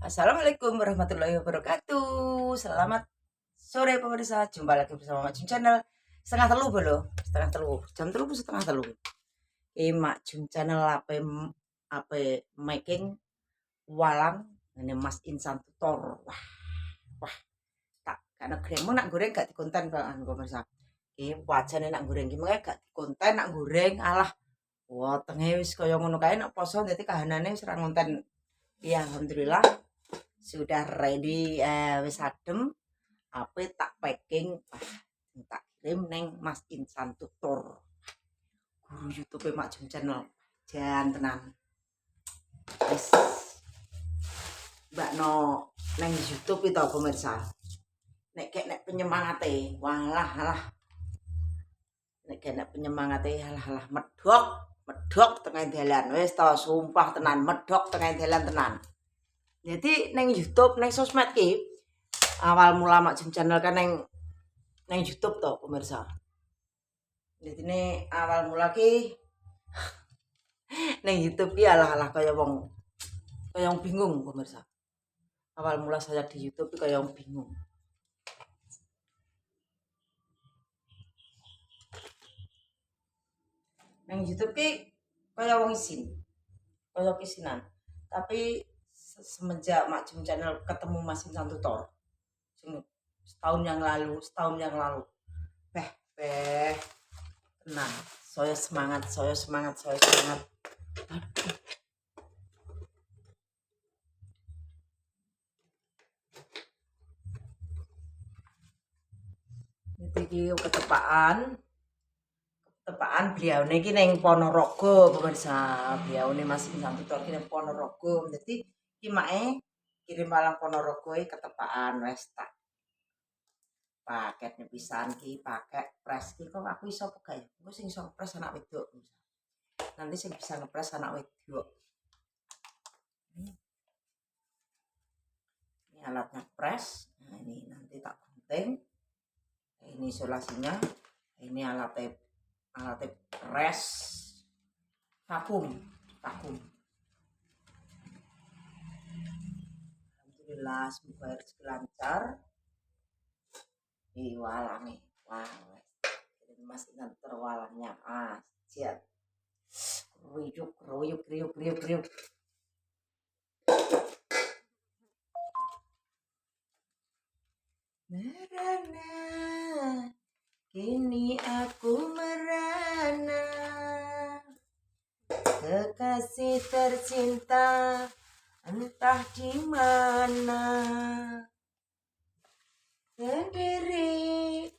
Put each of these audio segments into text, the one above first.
Assalamualaikum warahmatullahi wabarakatuh. Selamat sore pemirsa. Jumpa lagi bersama Mak Jum Channel. Setengah telu bolo, setengah telu. Jam telu setengah telu. Mak Jum Channel apa making walang ini Mas Insan tutor. Wah, tak karena gremeng nak goreng gak dikonten kan pemirsa. Wajane nak goreng gimana gak dikonten nak goreng alah. Wah, tengah wis kaya ngono kae nak poso dadi kahanane wis ra ngonten. Ya alhamdulillah sudah ready, wis adem ape tak packing tak kirim neng Mas Insan tutor guru YouTube Mak Jum Channel jan tenan wis mbakno neng YouTube itu pemirsa nek penyemangate walah alah nek penyemangate alah medok tengah dalan wis to sumpah tenan medok tengah dalan tenan. Jadi neng YouTube, neng sosmed ki awal mula Mak Jum Channel kan neng YouTube toh pemirsa. Jadi ini awal mula ki neng YouTube ki alah kaya wong bingung pemirsa. Awal mula saya di YouTube ki kaya wong bingung. Neng YouTube ki kaya wong isin, kaya kisinan. Tapi semenjak Mak Jum Channel ketemu Mas Insan tutor setahun yang lalu tenang saya semangat iki ketepaan beliau niki neng Ponorogo pemirsa. Beliau ini Mas Insan tutor ki neng Ponorogo. Dadi ki mae kirim walang Ponorogo ketepaan wis tak paket pisan ki pakai press ki kok aku iso pegawe. Engko sing iso press anak wedok. Nanti sing bisa ngepres anak wedok. Ini alatnya press. Nah, ini nanti tak gunting. Ini isolasinya. Ini alatnya press vakum. Alhamdulillah semoga rezeki lancar. Walang nih, wah, Mas Insan terwalangnya siap. Kriuk. Merana, kini aku merana, kekasih tercinta, entah di mana, sendiri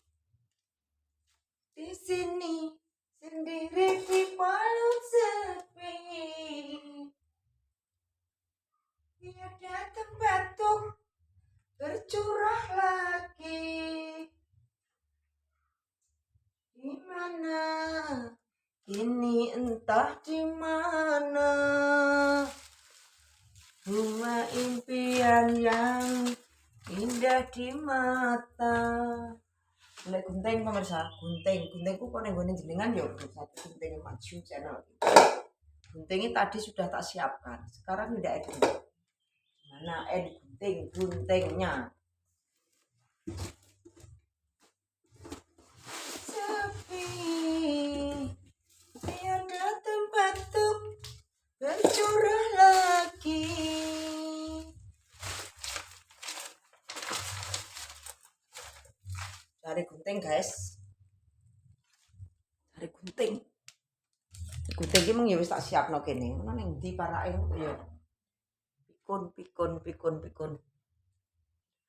di sini, sendiri di palung sepi, tiada tempat tuh bercurah lagi. Di mana? Kini entah di mana. Bunga impian yang indah di mata. Lek gunting pemirsa, guntingku kok ning gone jenengan ya satu gunting Mak Jum Channel. Guntingnya tadi sudah tak siapkan, sekarang tidak ada. Mana guntingnya? Sepi, tiada tempat tuh bercurah lagi. Cari gunting guys, gunting ki mung ya wis tak siapno kene. Ono ning ndi parake ya. Pikun.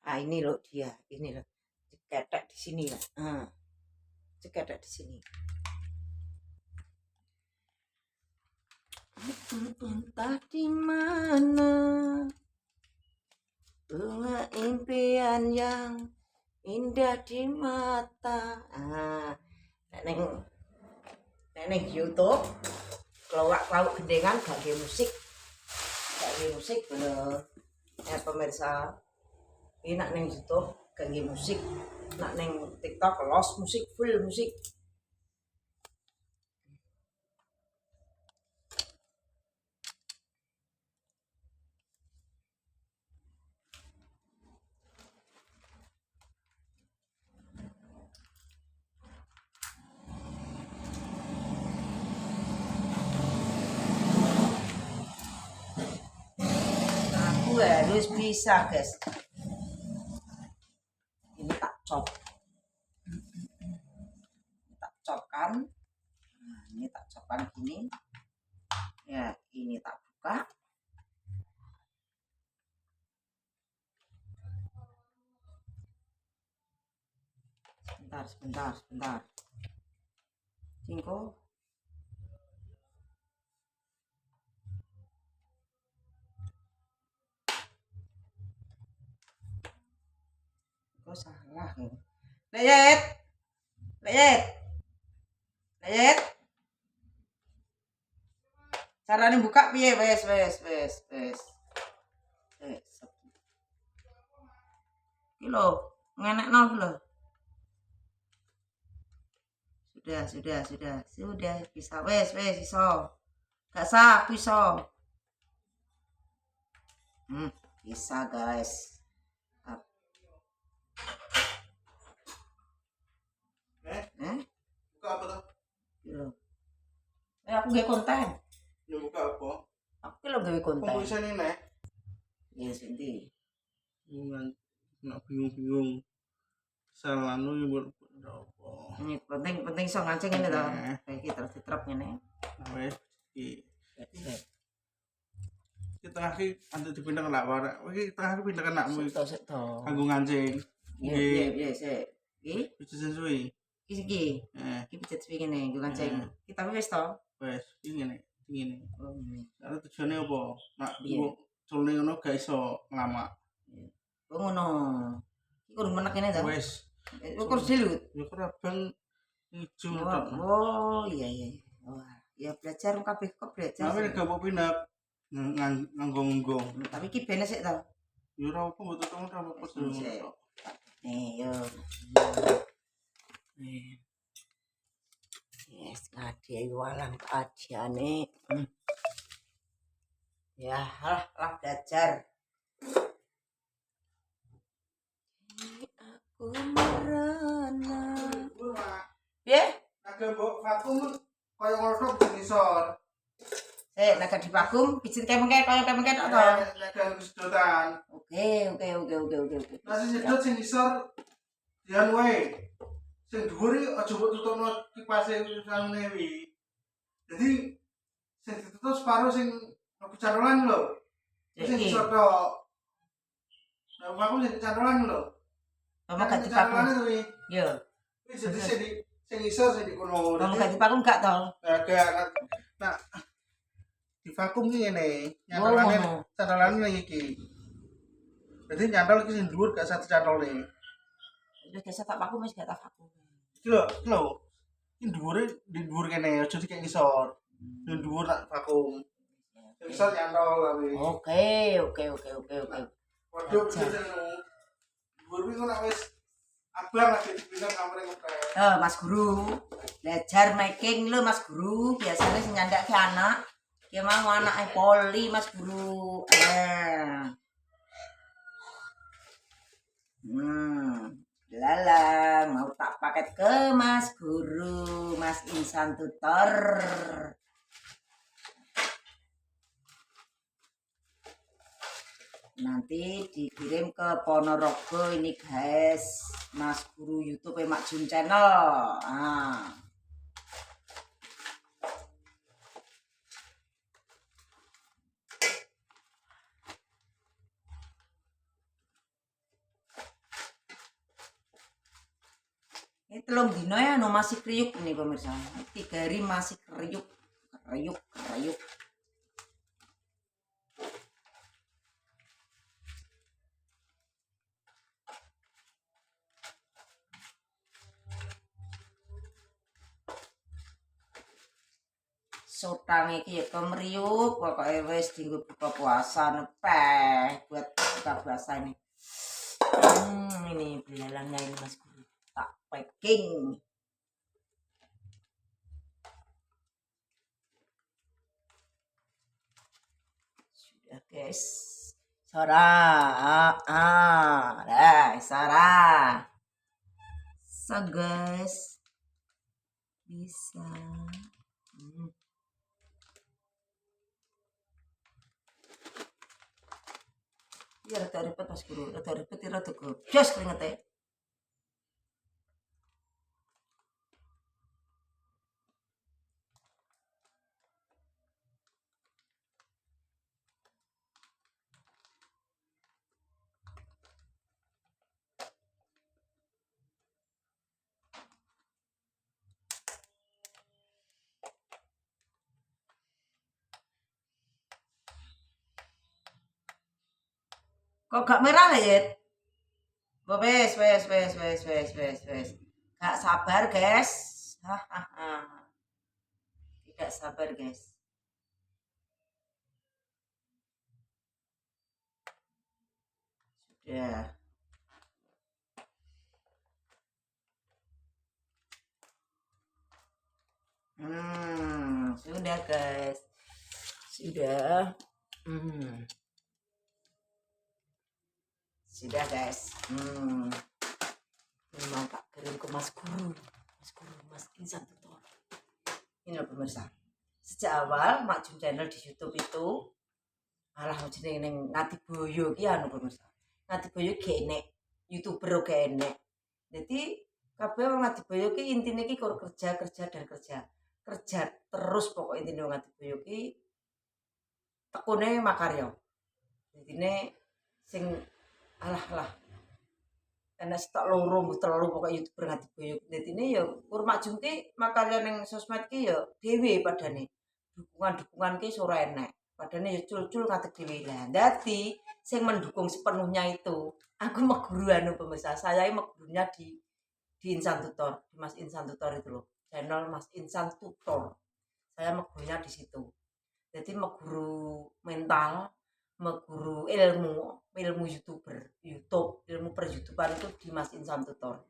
Ini loh dia, ini loh. Ceketek di sini lah. Ceketek di sini. Entah di mana bunga impian yang indah di mata. Neneng YouTube kelawak gendengan gak musik bener. Pemirsa ini nak neng YouTube gak musik, nak neng TikTok los musik full musik. wis bisa guys. Ini tak chop kan. Nah, ini tak chopkan gini ya, ini tak buka. Sebentar Cingko. Kok salah ya? Leyet. Carane buka piye? Wes. Iki lho, ngenekno iki lho. Sudah bisa. Wes iso. Gak sah, iso. Bisa guys. Buka apa tuh? Aku gak konten. Ya buka apa? Aku lo gawe konten. Pembuisan ini. Ya sendiri. Nggak bingung. Salahnya yang buat apa? Ini penting so ngancing ini toh. Kayak kita terus diterap ngene. Wes kita lagi antuk dipindah ke lawar. Iki tengah pindah ke anakmu. Sik to. Kanggo ngancing. Iya, sik. Iki Wis sesuai. iki. Iki pijet suwi ngene, nggo ngancing. Kita wis to. Wes, iki ngene. Oh, ngene. Karena tujuannya apa? Nak culne ngono gak iso nglamak. Oh ngono. Iki kudu menek kene to. Wes. Ukur dilut. Ya kerabang ijo Oh, iya. Oh, ya belajar kabeh kok belajar. Tapi gak mau pindah nganggo-nganggo. Tapi iki bene sik to. Ya ora apa mboten tau ora apa sih. Nih, yo. Yes, ngadi walang kajiane. Ya, lah belajar. Aku merana. Piye? Naga mbok vakum kaya ngono ngisor. Naga di vakum, pijit kemengke kaya kemengke tok to. Naga sedotan. Oke. Nah sing sedot sing ngisor dian wae. Sing dhuwur iki aja mbok tutupno kipase sanune wi. Jadi sing ditutup separo sing kecantolan lho. Sing ngisor tok. Nah, vakum sing kecantolan lho. Kamu gak di vakum. Yo. Wis jadi sing ngisor sing dikono. Kamu gak di vakum gak to? Agak. Nah, di vakum iki ngene, nyantolane iki. Jadi nyantol iki sing dhuwur gak satu cantole. Wis biasa tak vakum wis gak tak vakum. Iki lho. Iki dhuwure di dhuwur kene aja dikek ngisor. Di dhuwur tak vakum. Ngisor nyantol tapi. Oke. Waduh sing dhuwur iki kok wis abang lagi dipindah kamar ngepel. Mas Guru, belajar making lho Mas Guru, biasanya sing nyandake anak. Ki mau anake poli Mas Guru. Lalang mau tak paket ke Mas Guru, Mas Insan Tutor. Nanti dikirim ke Ponorogo ini guys, Mas Guru YouTube Mak Jum Channel. Ini telung dino ya, no masih kriuk nih pemirsa. 3 hari masih kriuk. Sotang iki ya kemriuk, pokoknya wis dienggo buka puasa nepeh buat buka puasa ini. Ini belalangnya ini Mas Guru. Tak packing. Sudah guys. Sarah. Sarah. So guys. Bisa. Iya rada ribet Mas Guru, rada ribet rada goblos kringete. Kok gak merah ya, Yet? Wes. Gak sabar, guys. Hahaha. Tidak sabar, guys. Sudah. Sudah, guys. Sudah. Sudah, guys. Ini mau tak kirim ke Mas Guru. Mas Insan Tutor. Ini loh pemirsa. Sejak awal Mak Jum channel di YouTube itu alah jenenge ning Ngatiboyo ki anu pemirsa. Ngatiboyo ki enek, YouTuber ki enek. Jadi kabeh wong Ngatiboyo ki intine ki kerja dan kerja. Kerja terus pokok intine wong Ngatiboyo ki tekune makarya. Dadine sing alah enak stok loro mbok telu pokoke YouTuber Ngatiboyo. Dadine ya Mak Jum ki makarya ning sosmed ki ya dhewe padane. Dukungan ki ora enek. Padahal ya cul-cul ngadeg dhewe lah. Dadi sing mendukung sepenuhnya itu, aku meguru anu pemirsa. Saya megurunya di Insan Tutor, di Mas Insan Tutor itu loh. Channel Mas Insan Tutor. Saya megurunya di situ. Jadi meguru mental, meguru ilmu YouTuber, ilmu per-YouTuber itu di Mas Insan Tutor.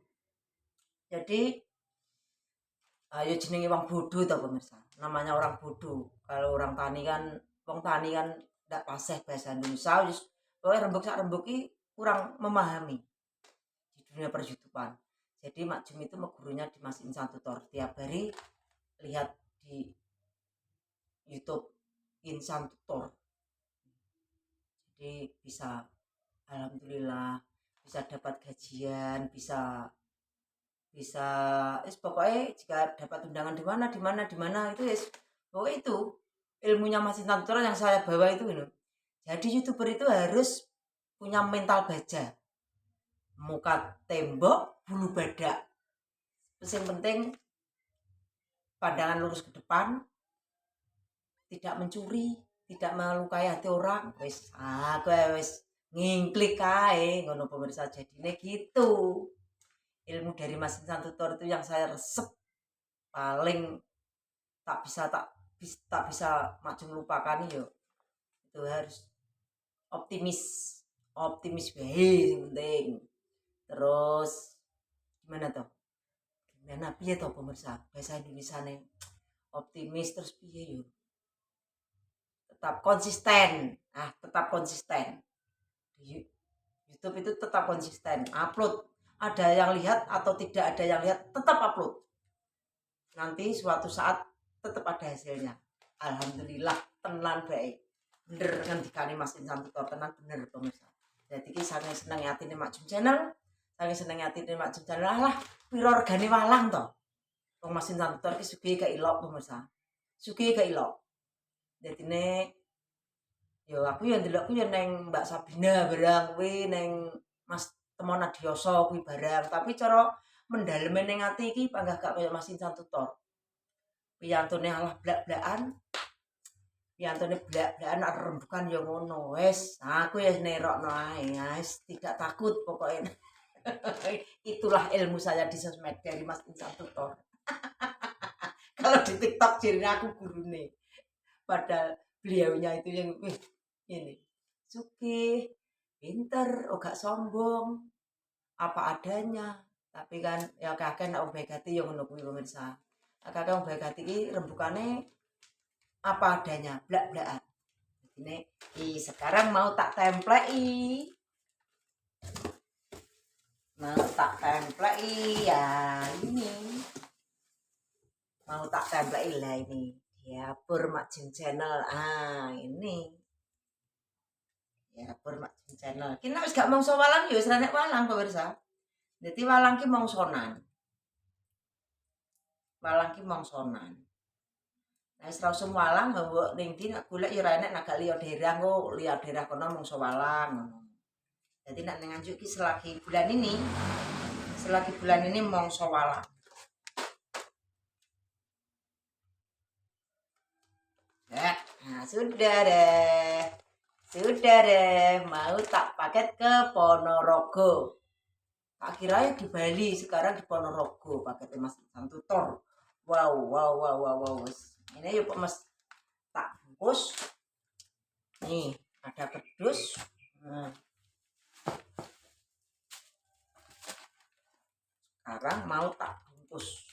Jadi ya jenenge wong bodoh tau pemirsa. Namanya orang bodoh. Kalau orang tani kan ndak fasih bahasa Indonesia wis pokoke rembug ki kurang memahami di dunia per-YouTubean. Jadi Mak Jum itu gurunya di Mas Insan Tutor. Tiap hari lihat di YouTube Insan Tutor. Jadi bisa alhamdulillah bisa dapat gajian, bisa pokoknya jika dapat undangan di mana itu ya pokoknya itu ilmunya Mas Insan Tutor yang saya bawa itu gitu. Jadi YouTuber itu harus punya mental baja, muka tembok bulu badak. Terus yang penting pandangan lurus ke depan, tidak mencuri, tidak melukai hati orang. Wis wis ngingklik kae ngono pemirsa. Jadine gitu. Ilmu dari Mas Insan Tutor itu yang saya resep paling tak bisa Mak Jum lupakan yo. Itu harus optimis bae sing penting. Terus gimana piye toh pemirsa bahasa Indonesia nih optimis terus piye yo tetap konsisten di YouTube itu tetap konsisten upload, ada yang lihat atau tidak ada yang lihat tetap upload, nanti suatu saat tetap ada hasilnya. Alhamdulillah tenan baik bener ngendikane Mas Insan Tutor, tenan bener pemirsa. Jadi ki saking seneng atine Mak Jum channel, lah piro regane walang to. Wong Mas Insan Tutor ki sugih gak ilok pemirsa. Sugih gak ilok. Dadine yo aku ya ndelokku ya neng Mbak Sabina barang kuwi, neng Mas Temon Adioso kuwi barang, tapi cara mendaleme ning ati iki panggah gak kaya Mas Insan Tutor. Piyantune alah blak-blakan. Piyantune blak-blakan arep rembukan ya ngono. Wis, aku ya nerokno ae, wis tidak takut pokoknya. Itulah ilmu saya di sosmed dari Mas Insan Tutor. Kalau di TikTok jadinya aku gurune. Padahal beliaunya itu yang ini sugih, pinter, gak sombong, apa adanya. Tapi kan ya kakek nak baik hati yang ngono kuwi pemirsa. Kakek wong baik hati iki rembukane apa adanya, blak-blakan. Ini sekarang mau tak templei. Ya ini. Mau tak templei lah ini. Ya Mak Jum channel. Ini. Ya, pur Mak Jum channel. Ki nek wis gak mangsa walang ya wis ra nek walang pemirsa. Dadi walang ki mangsonan. Walang ki mangsonan. Nah, wis ra usum walang mbok ning ndi nek golek ya ora enek nek gak liya daerah engko liya daerah kono mangsa walang ngono. Jadi nek ning Nganjuk ki selagi bulan ini mangsa walang. Nah, sudah deh. Sudah deh, mau tak paket ke Ponorogo. Tak kira ya di Bali, sekarang di Ponorogo paketnya Mas Santutor. Wow, wow, wow, wow, wow. Ini yuk Mas tak bungkus. Nih, ada kerdus. Nah. Sekarang mau tak bungkus.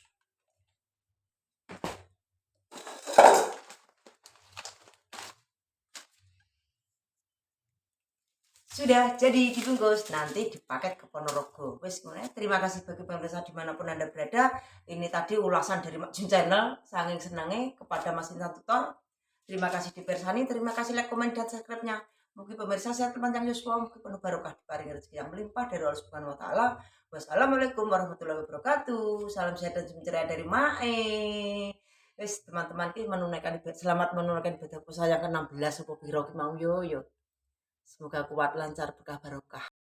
Sudah jadi dibungkus, nanti dipaket ke Ponorogo. Wes, terima kasih bagi pemirsa dimanapun Anda berada. Ini tadi ulasan dari Mak Jum channel, saking senangnya kepada Mas Insan Tutor. Terima kasih dipersani, terima kasih like, komen, dan subscribe-nya. Mungkin pemirsa sehat panjang Yuswa, mungkin penuh barokah diparingi rezeki yang melimpah dari Allah Subhanahu wa taala. Wassalamualaikum warahmatullahi wabarakatuh. Salam sehat dan ceria dari Mae. Wes, teman-teman ki selamat menunaikan ibadah puasa yang ke-16 apa piro ki mau yo. Semoga kuat lancar berkah barokah.